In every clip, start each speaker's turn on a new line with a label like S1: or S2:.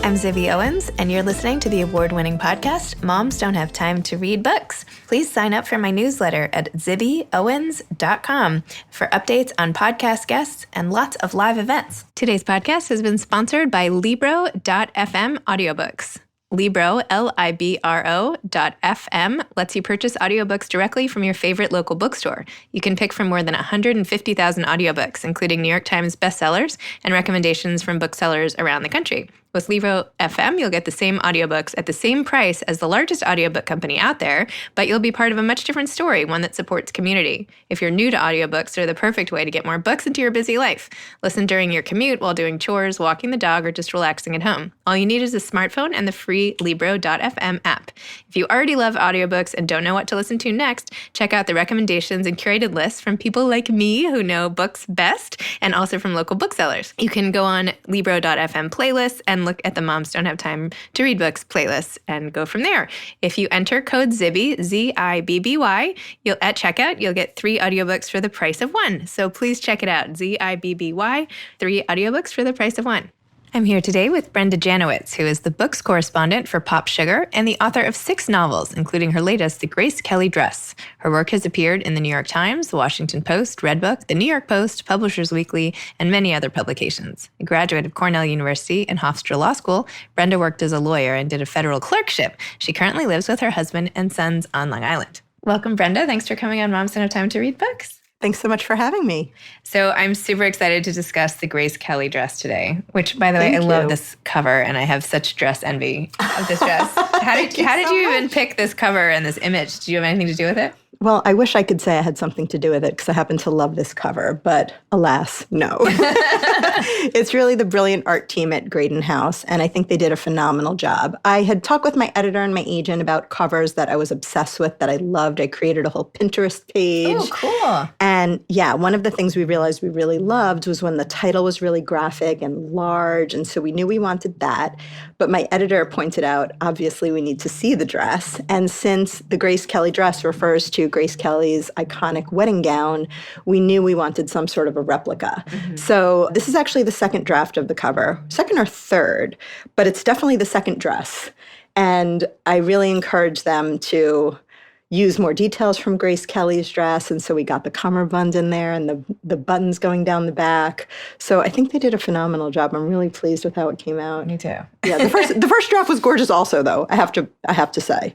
S1: I'm Zibby Owens, and you're listening to the award-winning podcast, Moms Don't Have Time to Read Books. Please sign up for my newsletter at zibbyowens.com for updates on podcast guests and lots of live events. Today's podcast has been sponsored by Libro.fm audiobooks. Libro, Libro.fm, lets you purchase audiobooks directly from your favorite local bookstore. You can pick from more than 150,000 audiobooks, including New York Times bestsellers and recommendations from booksellers around the country. With Libro FM, you'll get the same audiobooks at the same price as the largest audiobook company out there, but you'll be part of a much different story, one that supports community. If you're new to audiobooks, they're the perfect way to get more books into your busy life. Listen during your commute, while doing chores, walking the dog, or just relaxing at home. All you need is a smartphone and the free Libro.fm app. If you already love audiobooks and don't know what to listen to next, check out the recommendations and curated lists from people like me who know books best, and also from local booksellers. You can go on Libro.fm playlists and look at the Moms Don't Have Time to Read Books playlist and go from there. If you enter code ZIBBY, Z-I-B-B-Y, at checkout, you'll get 3 audiobooks for the price of 1. So please check it out, Z-I-B-B-Y, 3 audiobooks for the price of 1. I'm here today with Brenda Janowitz, who is the books correspondent for Pop Sugar and the author of 6 novels, including her latest, The Grace Kelly Dress. Her work has appeared in the New York Times, the Washington Post, Redbook, the New York Post, Publishers Weekly, and many other publications. A graduate of Cornell University and Hofstra Law School, Brenda worked as a lawyer and did a federal clerkship. She currently lives with her husband and sons on Long Island. Welcome, Brenda. Thanks for coming on Moms Don't Have Time to Read Books.
S2: Thanks so much for having me.
S1: So I'm super excited to discuss the Grace Kelly dress today, which, by the way, I love this cover, and I have such dress envy of this dress. How did you even pick this cover and this image? Did you have anything to do with it?
S2: Well, I wish I could say I had something to do with it because I happen to love this cover, but alas, no. It's really the brilliant art team at Graydon House, and I think they did a phenomenal job. I had talked with my editor and my agent about covers that I was obsessed with, that I loved. I created a whole Pinterest page.
S1: Oh, cool.
S2: And yeah, one of the things we realized we really loved was when the title was really graphic and large, and so we knew we wanted that. But my editor pointed out, obviously, we need to see the dress. And since the Grace Kelly dress refers to Grace Kelly's iconic wedding gown, we knew we wanted some sort of a replica. Mm-hmm. So this is actually the second draft of the cover, second or third, but it's definitely the second dress. And I really encourage them to use more details from Grace Kelly's dress. And so we got the cummerbund in there and the buttons going down the back. So I think they did a phenomenal job. I'm really pleased with how it came out.
S1: Me too.
S2: Yeah, the first draft was gorgeous also, though, I have to say.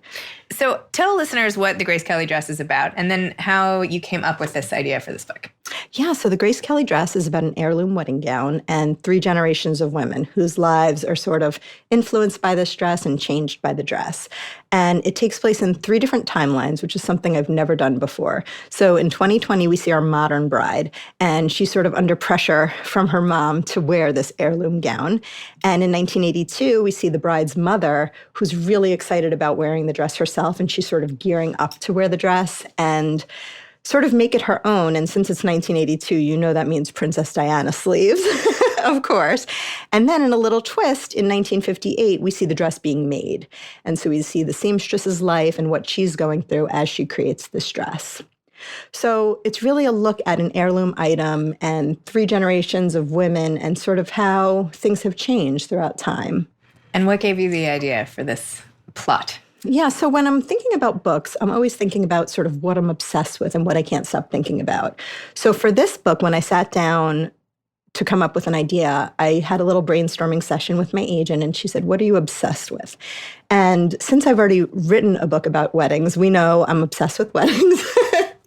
S1: So tell listeners what the Grace Kelly dress is about, and then how you came up with this idea for this book.
S2: Yeah, so the Grace Kelly dress is about an heirloom wedding gown and 3 generations of women whose lives are sort of influenced by this dress and changed by the dress. And it takes place in 3 different timelines, which is something I've never done before. So in 2020, we see our modern bride, and she's sort of under pressure from her mom to wear this heirloom gown. And in 1982, we see the bride's mother, who's really excited about wearing the dress herself, and she's sort of gearing up to wear the dress and sort of make it her own. And since it's 1982, you know that means Princess Diana sleeves, of course. And then in a little twist, in 1958, we see the dress being made. And so we see the seamstress's life and what she's going through as she creates this dress. So it's really a look at an heirloom item and 3 generations of women and sort of how things have changed throughout time.
S1: And what gave you the idea for this plot?
S2: Yeah, so when I'm thinking about books, I'm always thinking about sort of what I'm obsessed with and what I can't stop thinking about. So for this book, when I sat down to come up with an idea, I had a little brainstorming session with my agent, and she said, "What are you obsessed with?" And since I've already written a book about weddings, we know I'm obsessed with weddings.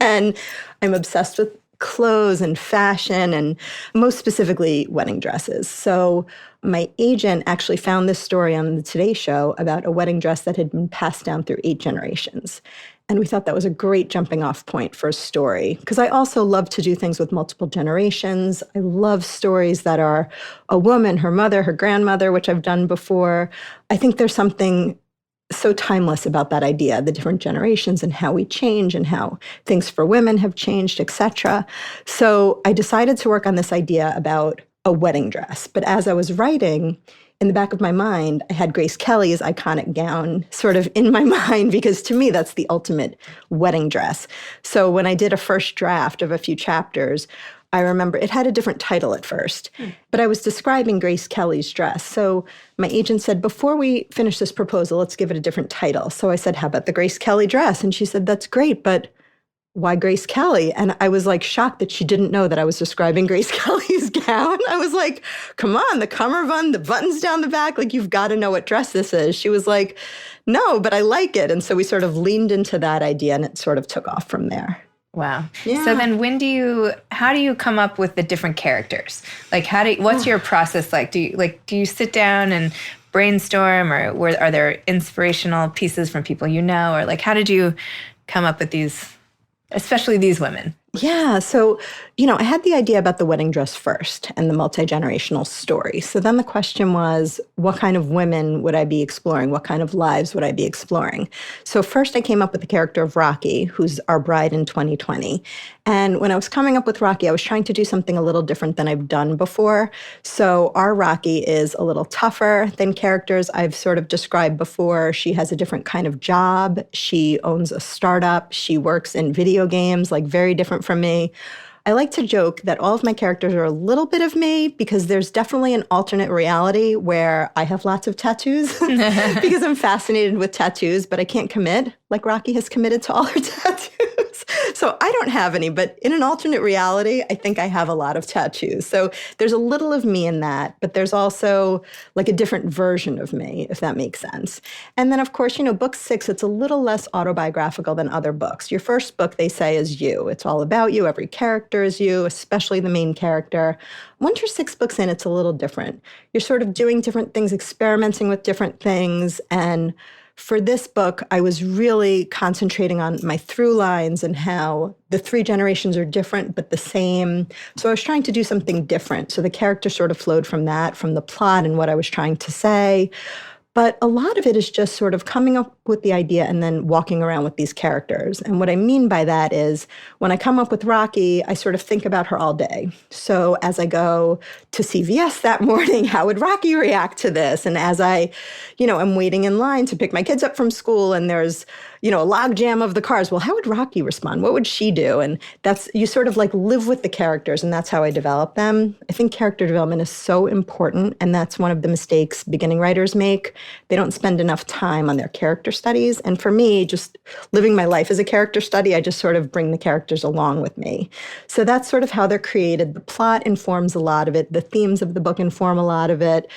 S2: And I'm obsessed with clothes and fashion, and most specifically, wedding dresses. So my agent actually found this story on the Today Show about a wedding dress that had been passed down through 8 generations. And we thought that was a great jumping off point for a story, because I also love to do things with multiple generations. I love stories that are a woman, her mother, her grandmother, which I've done before. I think there's something so timeless about that idea, the different generations and how we change and how things for women have changed, etc. So I decided to work on this idea about a wedding dress. But as I was writing, in the back of my mind, I had Grace Kelly's iconic gown sort of in my mind, because to me, that's the ultimate wedding dress. So when I did a first draft of a few chapters, I remember it had a different title at first, but I was describing Grace Kelly's dress. So my agent said, before we finish this proposal, let's give it a different title. So I said, how about the Grace Kelly dress? And she said, that's great, but why Grace Kelly? And I was like shocked that she didn't know that I was describing Grace Kelly's gown. I was like, come on, the cummerbund, the buttons down the back, like you've got to know what dress this is. She was like, no, but I like it. And so we sort of leaned into that idea and it sort of took off from there.
S1: Wow.
S2: Yeah.
S1: So then how do you come up with the different characters? Like what's your process like? Do you sit down and brainstorm, or are there inspirational pieces from people you know? Or like, how did you come up with these, especially these women?
S2: Yeah. So, I had the idea about the wedding dress first and the multi-generational story. So then the question was, what kind of women would I be exploring? What kind of lives would I be exploring? So first I came up with the character of Rocky, who's our bride in 2020. And when I was coming up with Rocky, I was trying to do something a little different than I've done before. So our Rocky is a little tougher than characters I've sort of described before. She has a different kind of job. She owns a startup. She works in video games, like very different from me. I like to joke that all of my characters are a little bit of me, because there's definitely an alternate reality where I have lots of tattoos because I'm fascinated with tattoos, but I can't commit like Rocky has committed to all her tattoos. So I don't have any, but in an alternate reality, I think I have a lot of tattoos. So there's a little of me in that, but there's also like a different version of me, if that makes sense. And then, of course, book 6, it's a little less autobiographical than other books. Your first book, they say, is you. It's all about you. Every character is you, especially the main character. Once you're 6 books in, it's a little different. You're sort of doing different things, experimenting with different things. And for this book, I was really concentrating on my through lines and how the 3 generations are different but the same. So I was trying to do something different. So the character sort of flowed from that, from the plot and what I was trying to say. But a lot of it is just sort of coming up with the idea and then walking around with these characters. And what I mean by that is when I come up with Rocky, I sort of think about her all day. So as I go to CVS that morning, how would Rocky react to this? And as I'm waiting in line to pick my kids up from school and there's, a logjam of the cars. Well, how would Rocky respond? What would she do? And you sort of like live with the characters, and that's how I develop them. I think character development is so important, and that's one of the mistakes beginning writers make. They don't spend enough time on their character studies. And for me, just living my life as a character study, I just sort of bring the characters along with me. So that's sort of how they're created. The plot informs a lot of it. The themes of the book inform a lot of it.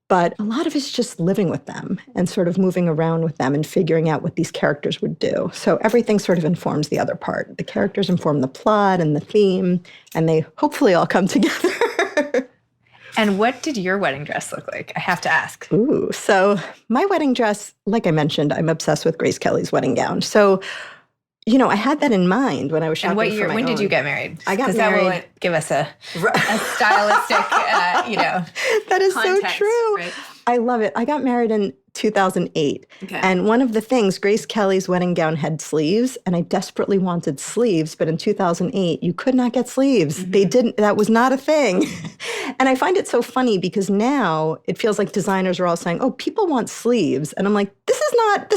S2: But a lot of it's just living with them and sort of moving around with them and figuring out what these characters would do. So everything sort of informs the other part. The characters inform the plot and the theme, and they hopefully all come together.
S1: And what did your wedding dress look like? I have to ask.
S2: Ooh, so my wedding dress, like I mentioned, I'm obsessed with Grace Kelly's wedding gown. So, I had that in mind when I was shopping
S1: for my own.
S2: And what year?
S1: When did you get married?
S2: I got married.
S1: Because that will give us a stylistic,
S2: That is
S1: context,
S2: so true.
S1: right?
S2: I love it. I got married in 2008.
S1: Okay.
S2: And one of the things, Grace Kelly's wedding gown had sleeves, and I desperately wanted sleeves, but in 2008, you could not get sleeves. Mm-hmm. That was not a thing. And I find it so funny because now it feels like designers are all saying, oh, people want sleeves. And I'm like, this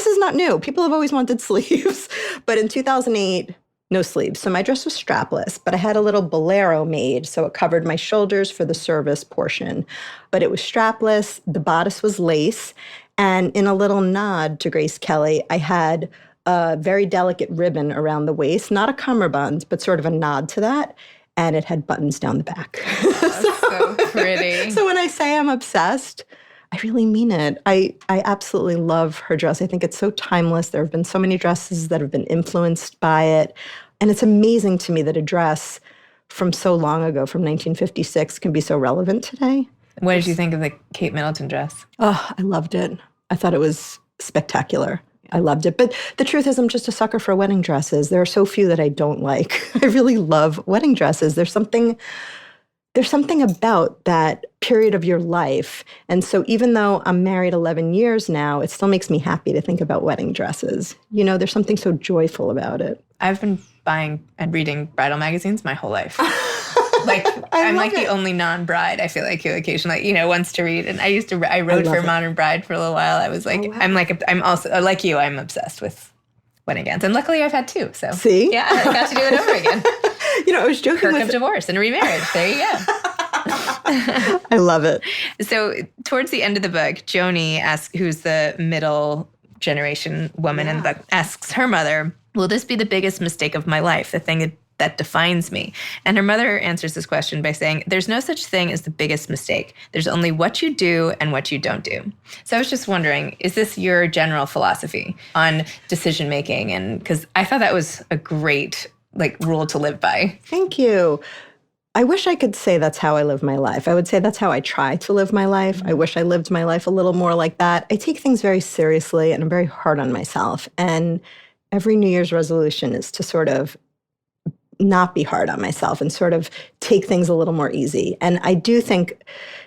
S2: is not new. People have always wanted sleeves. But in 2008, no sleeves. So my dress was strapless, but I had a little bolero made, so it covered my shoulders for the service portion. But it was strapless. The bodice was lace. And in a little nod to Grace Kelly, I had a very delicate ribbon around the waist, not a cummerbund, but sort of a nod to that. And it had buttons down the back.
S1: That's so pretty.
S2: So when I say I'm obsessed, I really mean it. I absolutely love her dress. I think it's so timeless. There have been so many dresses that have been influenced by it. And it's amazing to me that a dress from so long ago, from 1956, can be so relevant today.
S1: What did you think of the Kate Middleton dress?
S2: Oh, I loved it. I thought it was spectacular. I loved it. But the truth is, I'm just a sucker for wedding dresses. There are so few that I don't like. I really love wedding dresses. There's something about that period of your life. And so even though I'm married 11 years now, it still makes me happy to think about wedding dresses. There's something so joyful about it.
S1: I've been buying and reading bridal magazines my whole life. Like, I'm
S2: love
S1: like the
S2: it.
S1: only non-bride, I feel like, who occasionally, wants to read. And I wrote for
S2: it.
S1: Modern Bride for a little while. I was like,
S2: wow.
S1: I'm also, like you, I'm obsessed with wedding gowns. And luckily I've had two. So,
S2: See?
S1: yeah, I got to do it over again.
S2: I was joking
S1: Perk
S2: with
S1: of divorce and remarriage. There you go.
S2: I love it.
S1: So towards the end of the book, Joni who's the middle generation woman in the book, asks her mother, will this be the biggest mistake of my life, the thing that defines me? And her mother answers this question by saying, there's no such thing as the biggest mistake. There's only what you do and what you don't do. So I was just wondering, is this your general philosophy on decision making? And because I thought that was a great rule to live by.
S2: Thank you. I wish I could say that's how I live my life. I would say that's how I try to live my life. I wish I lived my life a little more like that. I take things very seriously and I'm very hard on myself. And every New Year's resolution is to sort of not be hard on myself and sort of take things a little more easy. And I do think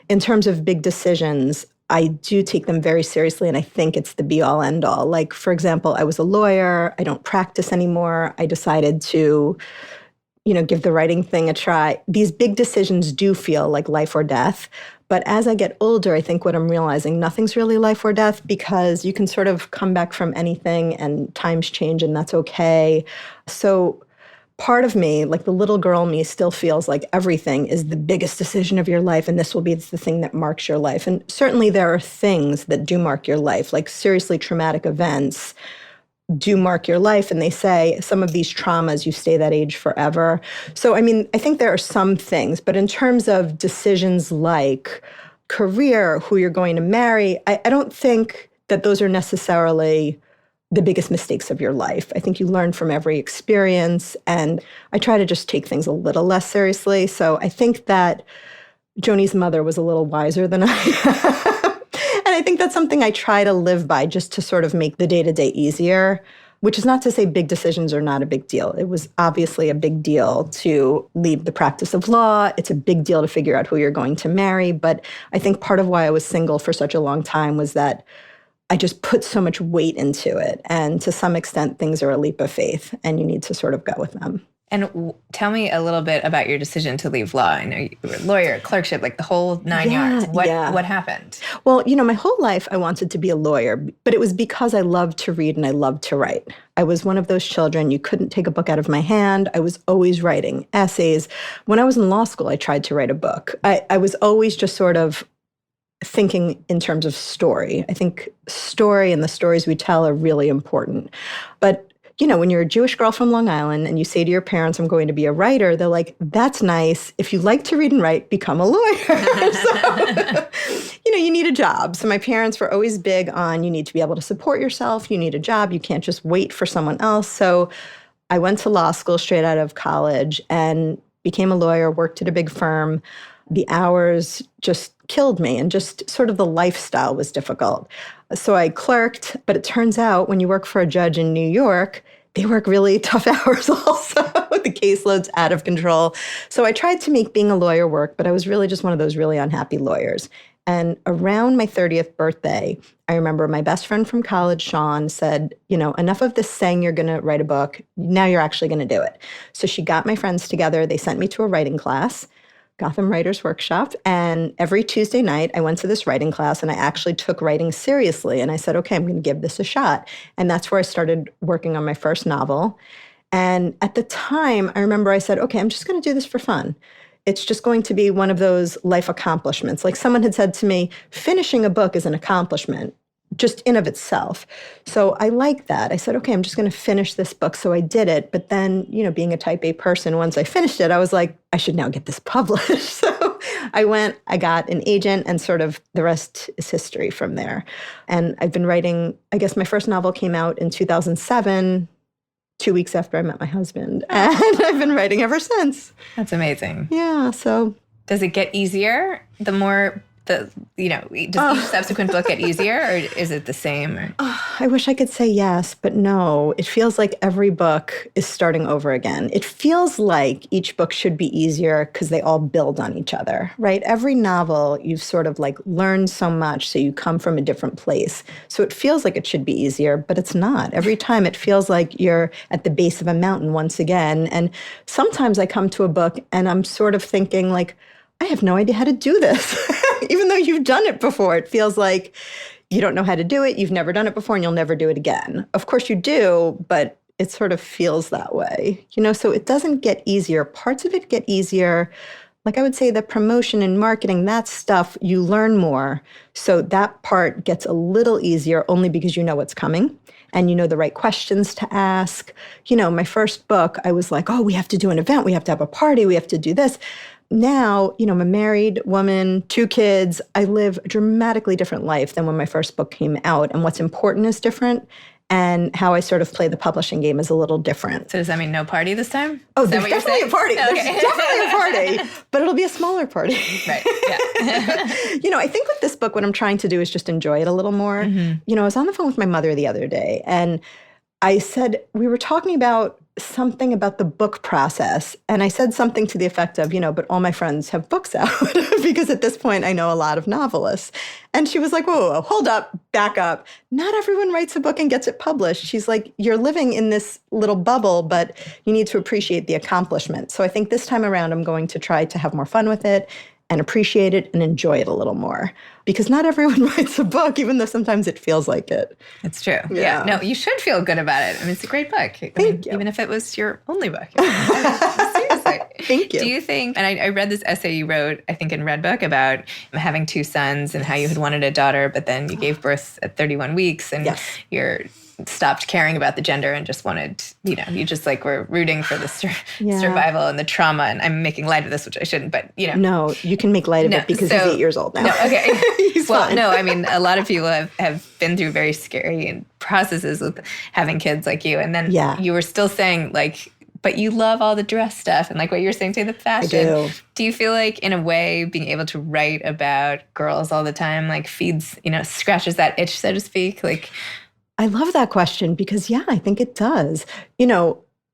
S2: in terms of big decisions, I do take them very seriously, and I think it's the be-all, end-all. Like, for example, I was a lawyer. I don't practice anymore. I decided to give the writing thing a try. These big decisions do feel like life or death. But as I get older, I think what I'm realizing, nothing's really life or death because you can sort of come back from anything and times change and that's okay. So part of me, like the little girl me, still feels like everything is the biggest decision of your life and this will be the thing that marks your life. And certainly there are things that do mark your life, like seriously traumatic events do mark your life. And they say some of these traumas, you stay that age forever. So, I mean, I think there are some things, but in terms of decisions like career, who you're going to marry, I don't think that those are necessarily the biggest mistakes of your life. I think you learn from every experience. And I try to just take things a little less seriously. So I think that Joni's mother was a little wiser than I am. And I think that's something I try to live by just to sort of make the day-to-day easier, which is not to say big decisions are not a big deal. It was obviously a big deal to leave the practice of law. It's a big deal to figure out who you're going to marry. But I think part of why I was single for such a long time was that I just put so much weight into it. And to some extent, things are a leap of faith, and you need to sort of go with them.
S1: And tell me a little bit about your decision to leave law. I know you were a lawyer, clerkship, like the whole nine yards. What happened?
S2: Well, my whole life I wanted to be a lawyer, but it was because I loved to read and I loved to write. I was one of those children, you couldn't take a book out of my hand. I was always writing essays. When I was in law school, I tried to write a book. I was always just sort of thinking in terms of story. I think story and the stories we tell are really important. But when you're a Jewish girl from Long Island and you say to your parents, I'm going to be a writer, they're like, that's nice. If you like to read and write, become a lawyer. So, you need a job. So my parents were always big on you need to be able to support yourself. You need a job. You can't just wait for someone else. So I went to law school straight out of college and became a lawyer, worked at a big firm. The hours just killed me and just sort of the lifestyle was difficult. So I clerked, but it turns out when you work for a judge in New York, they work really tough hours also. The caseload's out of control. So I tried to make being a lawyer work, but I was really just one of those really unhappy lawyers. And around my 30th birthday, I remember my best friend from college, Sean, said, enough of this saying you're going to write a book. Now you're actually going to do it. So she got my friends together. They sent me to a writing class, Gotham Writers Workshop. And every Tuesday night, I went to this writing class and I actually took writing seriously. And I said, okay, I'm going to give this a shot. And that's where I started working on my first novel. And at the time, I remember I said, okay, I'm just going to do this for fun. It's just going to be one of those life accomplishments. Like someone had said to me, finishing a book is an accomplishment just in of itself. So I like that. I said, okay, I'm just going to finish this book. So I did it. But then, being a type A person, once I finished it, I was like, I should now get this published. So I got an agent, and sort of the rest is history from there. And I've been writing, I guess my first novel came out in 2007, 2 weeks after I met my husband. And I've been writing ever since.
S1: That's amazing.
S2: Yeah. So
S1: does it get easier the more does each subsequent book get easier, or is it the same? Or?
S2: I wish I could say yes, but no. It feels like every book is starting over again. It feels like each book should be easier because they all build on each other, right? Every novel, you've sort of like learned so much, so you come from a different place. So it feels like it should be easier, but it's not. Every time it feels like you're at the base of a mountain once again. And sometimes I come to a book and I'm sort of thinking like, I have no idea how to do this. Even though you've done it before, it feels like you don't know how to do it. You've never done it before and you'll never do it again. Of course you do, but it sort of feels that way. So it doesn't get easier. Parts of it get easier. Like I would say the promotion and marketing, that stuff, you learn more. So that part gets a little easier only because you know what's coming and you know the right questions to ask. My first book, I was like, oh, we have to do an event. We have to have a party. We have to do this. Now, I'm a married woman, 2 kids. I live a dramatically different life than when my first book came out. And what's important is different. And how I sort of play the publishing game is a little different.
S1: So does that mean no party this time?
S2: Oh, there's definitely a party.
S1: Okay.
S2: There's definitely a party. But it'll be a smaller party.
S1: Right, yeah.
S2: I think with this book, what I'm trying to do is just enjoy it a little more. I was on the phone with my mother the other day. And I said, we were talking about something about the book process. And I said something to the effect of, but all my friends have books out because at this point I know a lot of novelists. And she was like, whoa, hold up, back up. Not everyone writes a book and gets it published. She's like, you're living in this little bubble, but you need to appreciate the accomplishment. So I think this time around I'm going to try to have more fun with it and appreciate it and enjoy it a little more. Because not everyone writes a book, even though sometimes it feels like it.
S1: It's true. Yeah. No, you should feel good about it. I mean, it's a great book.
S2: Thank you.
S1: Even if it was your only book. Seriously.
S2: Thank you.
S1: Do you think, and I read this essay you wrote, I think in Redbook, about having 2 sons and how you had wanted a daughter, but then you gave birth at 31 weeks and you're stopped caring about the gender and just wanted, you just like were rooting for the survival and the trauma. And I'm making light of this, which I shouldn't, but
S2: No, you can make light of it because he's 8 years old now.
S1: No, okay.
S2: He's fine.
S1: No, I mean, a lot of people have been through very scary processes with having kids like you. And then you were still saying like, but you love all the dress stuff and like what you were saying to the fashion.
S2: I do.
S1: Do you feel like in a way being able to write about girls all the time like feeds, scratches that itch, so to speak? Like,
S2: I love that question because, I think it does.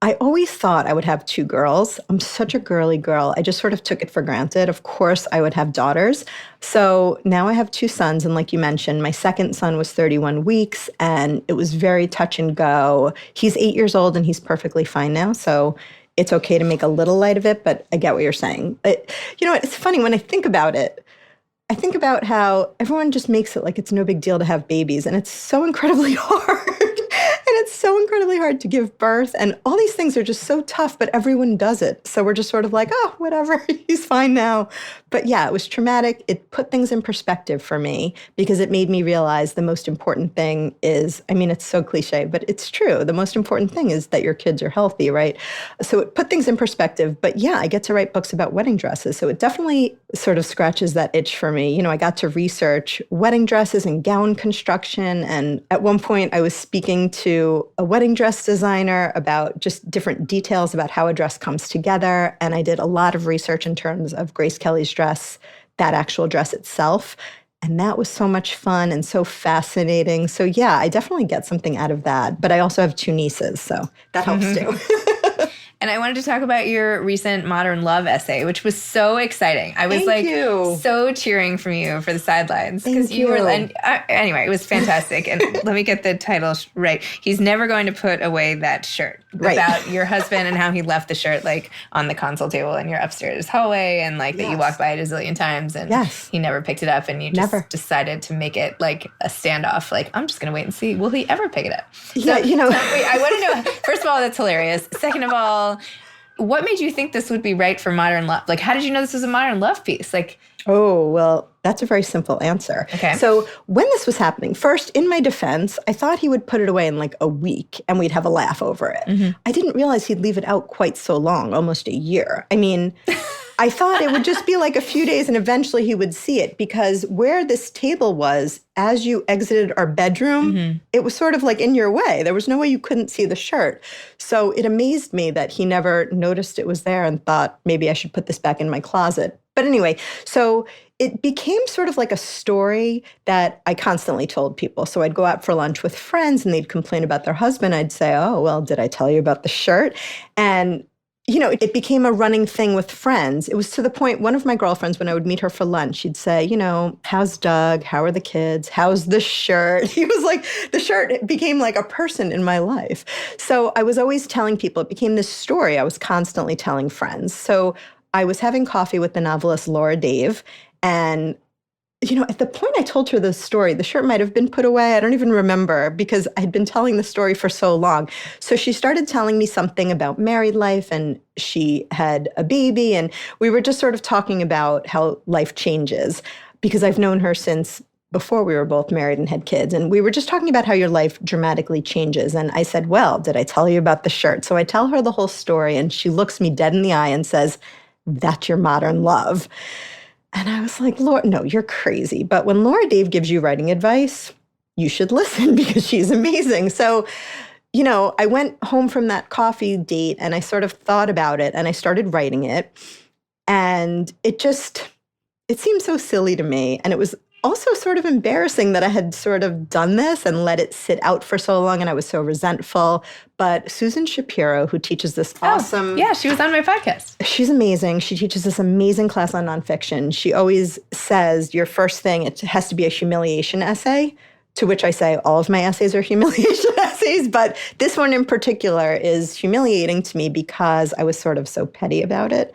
S2: I always thought I would have 2 girls. I'm such a girly girl. I just sort of took it for granted. Of course, I would have daughters. So now I have 2 sons. And like you mentioned, my second son was 31 weeks and it was very touch and go. He's 8 years old and he's perfectly fine now. So it's okay to make a little light of it, but I get what you're saying. It's funny when I think about it. I think about how everyone just makes it like it's no big deal to have babies, and it's so incredibly hard. And it's so incredibly hard to give birth, and all these things are just so tough, but everyone does it. So we're just sort of like, oh, whatever, he's fine now. But it was traumatic. It put things in perspective for me because it made me realize the most important thing is, it's so cliche, but it's true. The most important thing is that your kids are healthy, right? So it put things in perspective. But I get to write books about wedding dresses. So it definitely sort of scratches that itch for me. I got to research wedding dresses and gown construction. And at one point I was speaking to a wedding dress designer about just different details about how a dress comes together. And I did a lot of research in terms of Grace Kelly's dress, that actual dress itself. And that was so much fun and so fascinating. So I definitely get something out of that. But I also have 2 nieces, so that helps too.
S1: And I wanted to talk about your recent Modern Love essay, which was so exciting. I was so cheering from you for the sidelines because you were. And anyway, it was fantastic. And let me get the title right. He's never going to put away that shirt.
S2: Right.
S1: About your husband and how he left the shirt like on the console table in your upstairs hallway, and like that you walked by it a zillion times, and he never picked it up, and you just decided to make it like a standoff. Like, I'm just going to wait and see. Will he ever pick it up?
S2: Wait,
S1: I want to know. First of all, that's hilarious. Second of all, what made you think this would be right for modern love? Like, how did you know this was a modern love piece? Like,
S2: oh, well, that's a very simple answer.
S1: Okay.
S2: So when this was happening, first, in my defense, I thought he would put it away in like a week and we'd have a laugh over it. Mm-hmm. I didn't realize he'd leave it out quite so long, almost a year. I thought it would just be like a few days and eventually he would see it because where this table was, as you exited our bedroom, it was sort of like in your way. There was no way you couldn't see the shirt. So it amazed me that he never noticed it was there and thought, maybe I should put this back in my closet. But anyway, so it became sort of like a story that I constantly told people. So I'd go out for lunch with friends and they'd complain about their husband. I'd say, oh, well, did I tell you about the shirt? And it became a running thing with friends. It was to the point, one of my girlfriends, when I would meet her for lunch, she'd say, how's Doug? How are the kids? How's the shirt? He was like, the shirt became like a person in my life. So I was always telling people, it became this story I was constantly telling friends. So I was having coffee with the novelist Laura Dave. And at the point I told her the story, the shirt might have been put away. I don't even remember because I had been telling the story for so long. So she started telling me something about married life, and she had a baby. And we were just sort of talking about how life changes because I've known her since before we were both married and had kids. And we were just talking about how your life dramatically changes. And I said, well, did I tell you about the shirt? So I tell her the whole story, and she looks me dead in the eye and says, that's your modern love. And I was like, Laura, no, you're crazy. But when Laura Dave gives you writing advice, you should listen because she's amazing. So, I went home from that coffee date and I sort of thought about it and I started writing it. And it seemed so silly to me. And it was also sort of embarrassing that I had sort of done this and let it sit out for so long, and I was so resentful. But Susan Shapiro, who teaches this awesome...
S1: Yeah, she was on my podcast.
S2: She's amazing. She teaches this amazing class on nonfiction. She always says your first thing, it has to be a humiliation essay, to which I say all of my essays are humiliation essays, but this one in particular is humiliating to me because I was sort of so petty about it.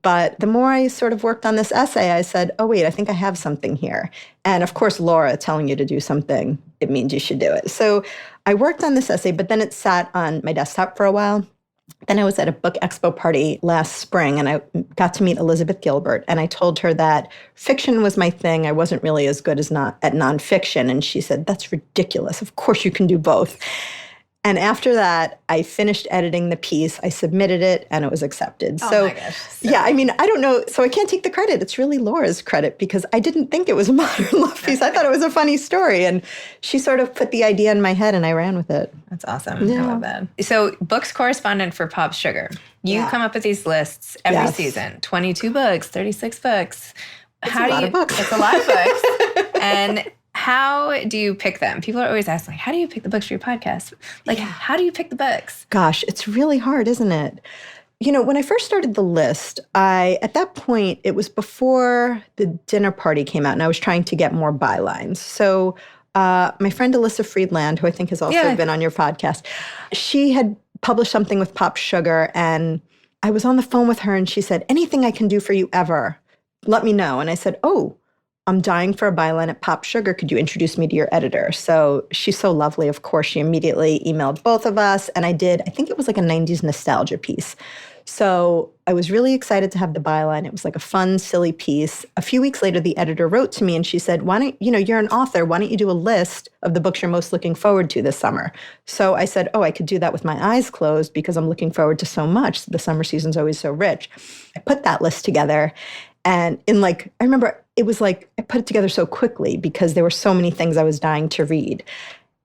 S2: But the more I sort of worked on this essay, I said, oh, wait, I think I have something here. And of course, Laura telling you to do something, it means you should do it. So I worked on this essay, but then it sat on my desktop for a while. Then I was at a book expo party last spring, and I got to meet Elizabeth Gilbert. And I told her that fiction was my thing. I wasn't really as good as at nonfiction. And she said, that's ridiculous. Of course you can do both. And after that, I finished editing the piece. I submitted it, and it was accepted.
S1: Oh my gosh.
S2: Yeah, I mean, I don't know. So I can't take the credit. It's really Laura's credit because I didn't think it was a modern love piece. I thought it was a funny story. And she sort of put the idea in my head, and I ran with it.
S1: That's awesome.
S2: Yeah.
S1: I love that. So books correspondent for Pop Sugar. You come up with these lists every season. 22 books, 36 books.
S2: It's a lot of books.
S1: It's a lot of books. And how do you pick them? People are always asking, how do you pick the books for your podcast? How do you pick the books?
S2: Gosh, it's really hard, isn't it? When I first started the list, at that point, it was before the dinner party came out, and I was trying to get more bylines. So my friend Alyssa Friedland, who I think has also been on your podcast, she had published something with Pop Sugar, and I was on the phone with her, and she said, anything I can do for you ever, let me know. And I said, oh, I'm dying for a byline at Pop Sugar. Could you introduce me to your editor? So she's so lovely. Of course, she immediately emailed both of us. And I think it was like a 90s nostalgia piece. So I was really excited to have the byline. It was like a fun, silly piece. A few weeks later, the editor wrote to me and she said, you're an author. Why don't you do a list of the books you're most looking forward to this summer? So I said, I could do that with my eyes closed because I'm looking forward to so much. The summer season's always so rich. I put that list together. And I remember it was like I put it together so quickly because there were so many things I was dying to read.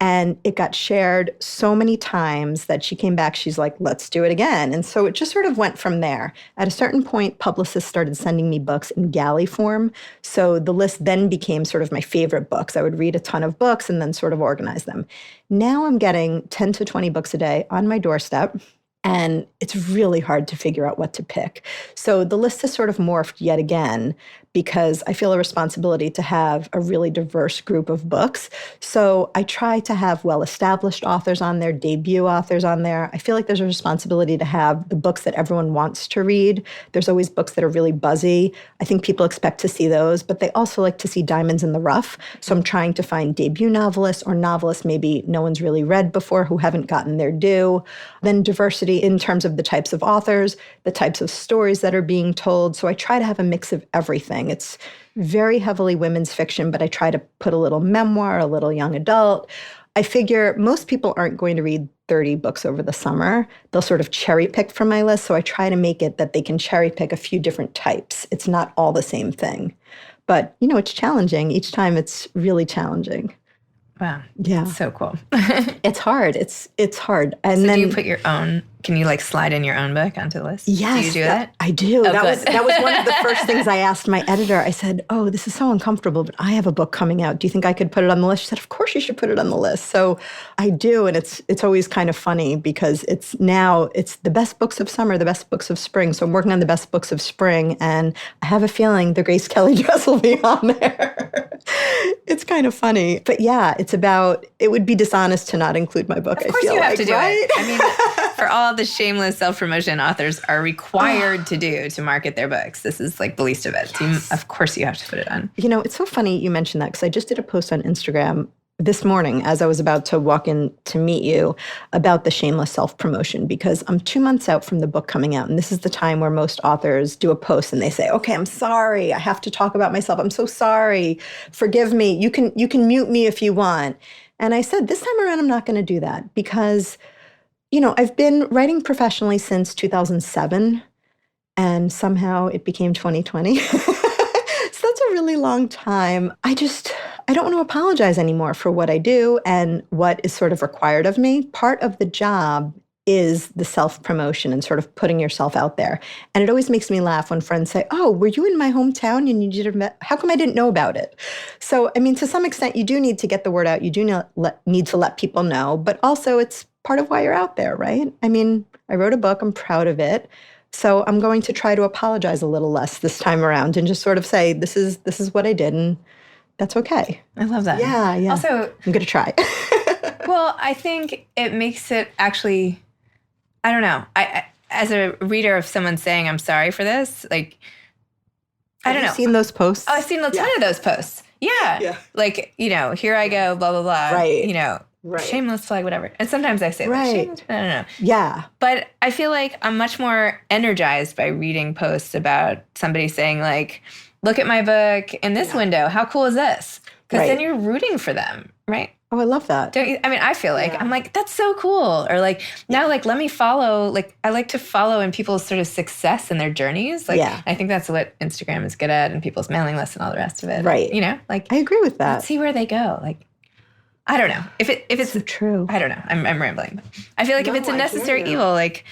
S2: And it got shared so many times that she came back, she's like, let's do it again. And so it just sort of went from there. At a certain point, publicists started sending me books in galley form. So the list then became sort of my favorite books. I would read a ton of books and then sort of organize them. Now I'm getting 10 to 20 books a day on my doorstep. And it's really hard to figure out what to pick. So the list has sort of morphed yet again because I feel a responsibility to have a really diverse group of books. So I try to have well-established authors on there, debut authors on there. I feel like there's a responsibility to have the books that everyone wants to read. There's always books that are really buzzy. I think people expect to see those, but they also like to see diamonds in the rough. So I'm trying to find debut novelists or novelists maybe no one's really read before who haven't gotten their due. Then diversity in terms of the types of authors, the types of stories that are being told. So I try to have a mix of everything. It's very heavily women's fiction, but I try to put a little memoir, a little young adult. I figure most people aren't going to read 30 books over the summer. They'll sort of cherry pick from my list. So I try to make it that they can cherry pick a few different types. It's not all the same thing. But, it's challenging. Each time it's really challenging.
S1: Wow.
S2: Yeah.
S1: That's so cool.
S2: It's hard. It's hard. And
S1: so
S2: then
S1: do you put your own, can you like slide in your own book onto the list?
S2: yes,
S1: Do you do that?
S2: I do.
S1: Oh,
S2: that
S1: good.
S2: was one of the first things I asked my editor. I said, "Oh, this is so uncomfortable, but I have a book coming out. Do you think I could put it on the list?" She said, "Of course you should put it on the list." So I do, and it's always kind of funny because it's the best books of summer, the best books of spring. So I'm working on the best books of spring, and I have a feeling the Grace Kelly Dress will be on there. It's kind of funny, but yeah, it would be dishonest to not include my book.
S1: Of course you have to do it. I mean, for all the shameless self-promotion authors are required to do to market their books. This is like the least of it. Yes. So of course you have to put it on.
S2: You know, it's so funny you mentioned that because I just did a post on Instagram this morning as I was about to walk in to meet you about the shameless self-promotion because I'm 2 months out from the book coming out. And this is the time where most authors do a post and they say, okay, I'm sorry. I have to talk about myself. I'm so sorry. Forgive me. You can mute me if you want. And I said, this time around, I'm not going to do that because, you know, I've been writing professionally since 2007 and somehow it became 2020. So that's a really long time. I don't want to apologize anymore for what I do and what is sort of required of me. Part of the job is the self-promotion and sort of putting yourself out there. And it always makes me laugh when friends say, oh, were you in my hometown and you did how come I didn't know about it? So, I mean, to some extent, you do need to get the word out. You do need to let people know, but also it's part of why you're out there, right? I mean, I wrote a book. I'm proud of it. So I'm going to try to apologize a little less this time around and just sort of say, this is what I did and that's okay.
S1: I love that.
S2: Yeah.
S1: Also,
S2: I'm going to try.
S1: Well, I think it makes it actually, I don't know. I as a reader of someone saying, I'm sorry for this, like, I don't know.
S2: Have you seen those posts?
S1: Oh, I've seen a ton of those posts. Yeah. Like, you know, here I go, blah, blah, blah.
S2: Right.
S1: You know, shameless plug, whatever. And sometimes I say, like, shameless, I don't know.
S2: Yeah.
S1: But I feel like I'm much more energized by reading posts about somebody saying, like, look at my book in this window. How cool is this? Because then you're rooting for them, right?
S2: Oh, I love that.
S1: Don't you? I mean, I feel like, I'm like, that's so cool. Or like, now, like, let me follow, like, I like to follow in people's sort of success and their journeys. Like, I think that's what Instagram is good at and people's mailing lists and all the rest of it.
S2: Right.
S1: You know, like.
S2: I agree with that.
S1: Let's see where they go. Like, I don't know. If it's
S2: so true.
S1: I don't know. I'm rambling. But I feel like if it's a necessary evil, like.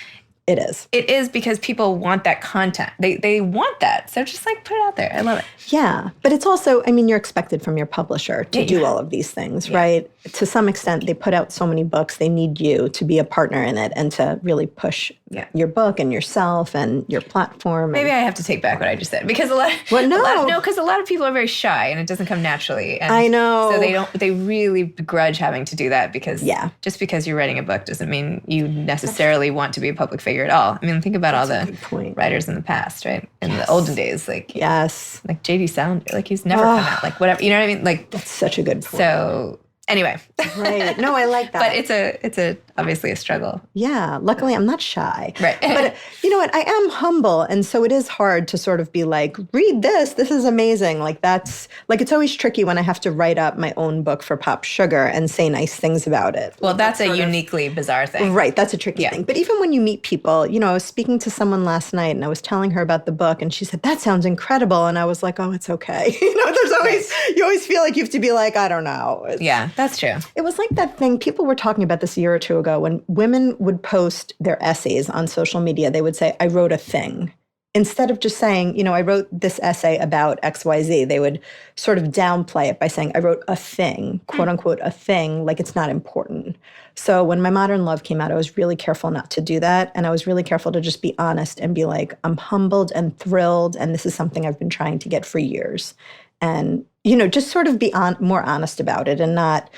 S2: It is.
S1: It is because people want that content. They want that. So just like put it out there. I love it.
S2: Yeah. But it's also, I mean, you're expected from your publisher to do all of these things, right? To some extent, they put out so many books. They need you to be a partner in it and to really push your book and yourself and your platform.
S1: Maybe I have to take back what I just said because because a lot of people are very shy and it doesn't come naturally. And
S2: I know.
S1: So they really begrudge having to do that because just because you're writing a book doesn't mean you necessarily want to be a public figure at all. I mean, think about all the writers in the past, right? In the olden days, like like J.D. Salinger, like he's never come out, like whatever, you know what I mean? Like
S2: that's such a good point.
S1: So anyway,
S2: right? No, I like that.
S1: But it's a obviously a struggle.
S2: Yeah, luckily I'm not shy.
S1: Right.
S2: But you know what? I am humble, and so it is hard to sort of be like, read this. This is amazing. Like that's like it's always tricky when I have to write up my own book for Pop Sugar and say nice things about it.
S1: Well, that's a uniquely bizarre thing.
S2: Right. That's a tricky thing. But even when you meet people, you know, I was speaking to someone last night and I was telling her about the book and she said, that sounds incredible. And I was like, oh, it's okay. You know, there's always, you always feel like you have to be like, I don't know.
S1: Yeah, that's true.
S2: It was like that thing, people were talking about this a year or two ago when women would post their essays on social media, they would say, I wrote a thing. Instead of just saying, you know, I wrote this essay about XYZ, they would sort of downplay it by saying, I wrote a thing, quote unquote, a thing, like it's not important. So when My Modern Love came out, I was really careful not to do that. And I was really careful to just be honest and be like, I'm humbled and thrilled. And this is something I've been trying to get for years. And, you know, just sort of be more honest about it and not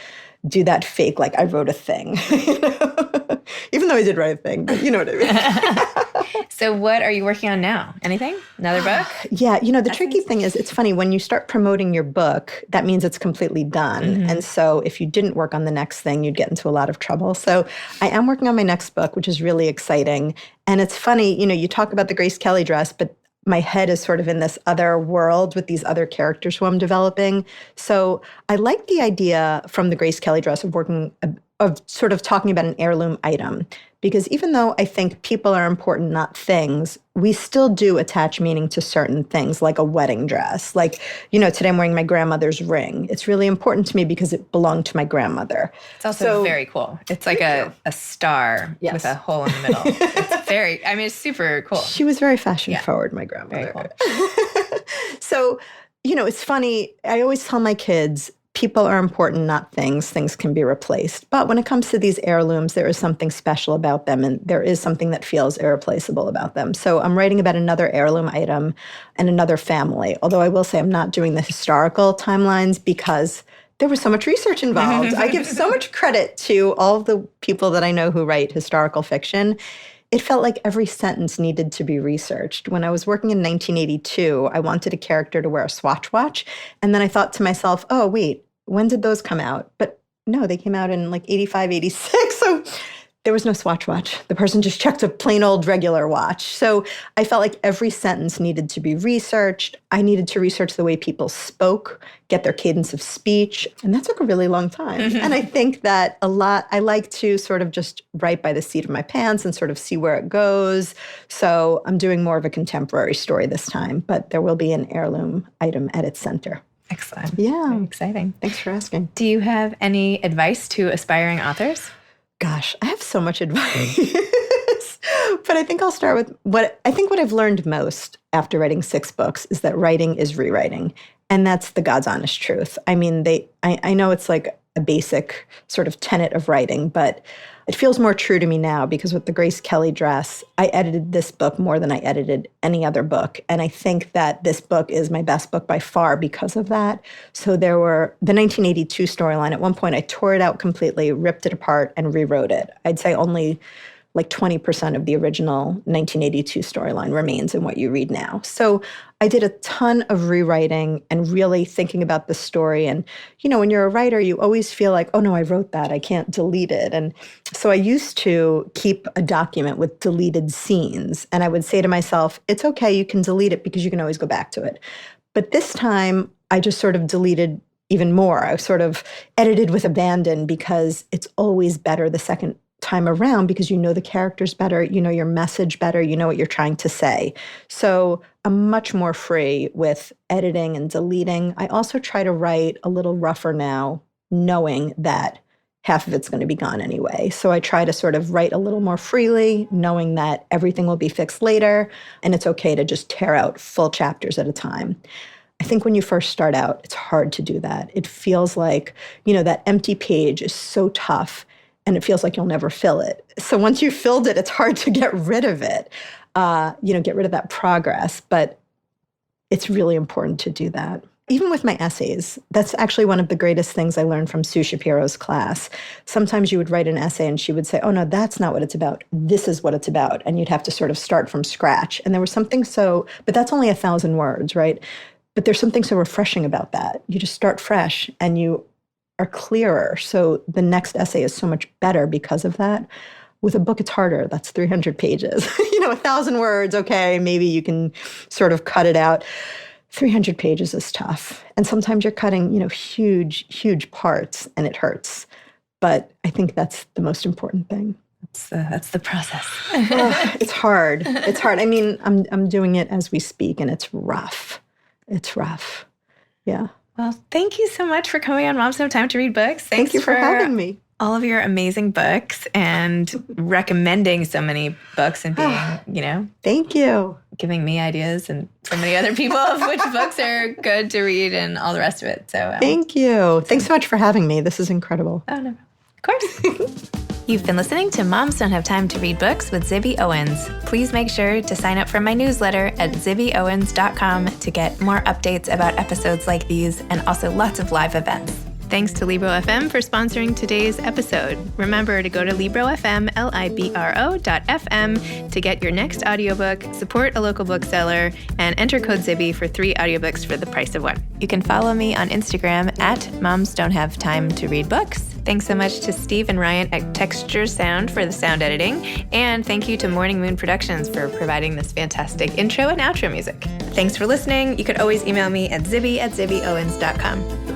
S2: do that fake, like I wrote a thing, you know? Even though I did write a thing, but you know what I mean.
S1: So what are you working on now? Anything? Another book?
S2: Yeah. You know, the tricky thing is, it's funny, when you start promoting your book, that means it's completely done. Mm-hmm. And so if you didn't work on the next thing, you'd get into a lot of trouble. So I am working on my next book, which is really exciting. And it's funny, you know, you talk about the Grace Kelly Dress, but my head is sort of in this other world with these other characters who I'm developing. So I like the idea from the Grace Kelly Dress of working of sort of talking about an heirloom item. Because even though I think people are important, not things, we still do attach meaning to certain things, like a wedding dress. Like, today I'm wearing my grandmother's ring. It's really important to me because it belonged to my grandmother.
S1: It's also very cool. It's like a star with a hole in the middle. It's super cool.
S2: She was very fashion forward, my grandmother.
S1: Very cool.
S2: So, it's funny. I always tell my kids, people are important, not things. Things can be replaced. But when it comes to these heirlooms, there is something special about them, and there is something that feels irreplaceable about them. So I'm writing about another heirloom item and another family. Although I will say I'm not doing the historical timelines because there was so much research involved. I give so much credit to all of the people that I know who write historical fiction. It felt like every sentence needed to be researched. When I was working in 1982, I wanted a character to wear a Swatch watch. And then I thought to myself, oh, wait, when did those come out? But no, they came out in like 85, 86. So there was no Swatch watch. The person just checked a plain old regular watch. So I felt like every sentence needed to be researched. I needed to research the way people spoke, get their cadence of speech. And that took a really long time. And I think that I like to sort of just write by the seat of my pants and sort of see where it goes. So I'm doing more of a contemporary story this time, but there will be an heirloom item at its center.
S1: Excellent.
S2: Yeah.
S1: Very exciting.
S2: Thanks for asking.
S1: Do you have any advice to aspiring authors?
S2: Gosh, I have so much advice. But I think I'll start with what I've learned most after writing 6 books is that writing is rewriting. And that's the God's honest truth. I mean, I know it's like a basic sort of tenet of writing, but it feels more true to me now because with the Grace Kelly dress, I edited this book more than I edited any other book. And I think that this book is my best book by far because of that. So there were the 1982 storyline. At one point, I tore it out completely, ripped it apart, and rewrote it. I'd say only like 20% of the original 1982 storyline remains in what you read now. So I did a ton of rewriting and really thinking about the story. And, when you're a writer, you always feel like, oh no, I wrote that, I can't delete it. And so I used to keep a document with deleted scenes. And I would say to myself, it's okay, you can delete it because you can always go back to it. But this time, I just sort of deleted even more. I sort of edited with abandon because it's always better the second time around because you know the characters better, you know your message better, you know what you're trying to say. So I'm much more free with editing and deleting. I also try to write a little rougher now, knowing that half of it's going to be gone anyway. So I try to sort of write a little more freely, knowing that everything will be fixed later, and it's okay to just tear out full chapters at a time. I think when you first start out, it's hard to do that. It feels like, that empty page is so tough. And it feels like you'll never fill it. So once you've filled it, it's hard to get rid of it, get rid of that progress. But it's really important to do that. Even with my essays, that's actually one of the greatest things I learned from Sue Shapiro's class. Sometimes you would write an essay and she would say, oh no, that's not what it's about. This is what it's about. And you'd have to sort of start from scratch. And there was something but that's only 1,000 words, right? But there's something so refreshing about that. You just start fresh and you are clearer. So the next essay is so much better because of that. With a book, it's harder. That's 300 pages. 1,000 words, okay, maybe you can sort of cut it out. 300 pages is tough. And sometimes you're cutting, huge, huge parts and it hurts. But I think that's the most important thing.
S1: That's the process.
S2: It's hard. It's hard. I mean, I'm doing it as we speak and it's rough. It's rough. Yeah.
S1: Well, thank you so much for coming on Moms Don't Have Time to Read Books.
S2: Thank you for having me.
S1: All of your amazing books and recommending so many books and being,
S2: Thank you.
S1: Giving me ideas and so many other people of which books are good to read and all the rest of it. So
S2: thank you. Thanks so much for having me. This is incredible.
S1: Oh, no. Of course. You've been listening to Moms Don't Have Time to Read Books with Zibby Owens. Please make sure to sign up for my newsletter at zibbyowens.com to get more updates about episodes like these and also lots of live events. Thanks to Libro FM for sponsoring today's episode. Remember to go to Libro.fm, libro.fm, to get your next audiobook, support a local bookseller, and enter code Zibby for 3 audiobooks for the price of 1. You can follow me on Instagram at Moms Don't Have Time to Read Books. Thanks so much to Steve and Ryan at Texture Sound for the sound editing. And thank you to Morning Moon Productions for providing this fantastic intro and outro music. Thanks for listening. You could always email me at zibby@zibbyowens.com.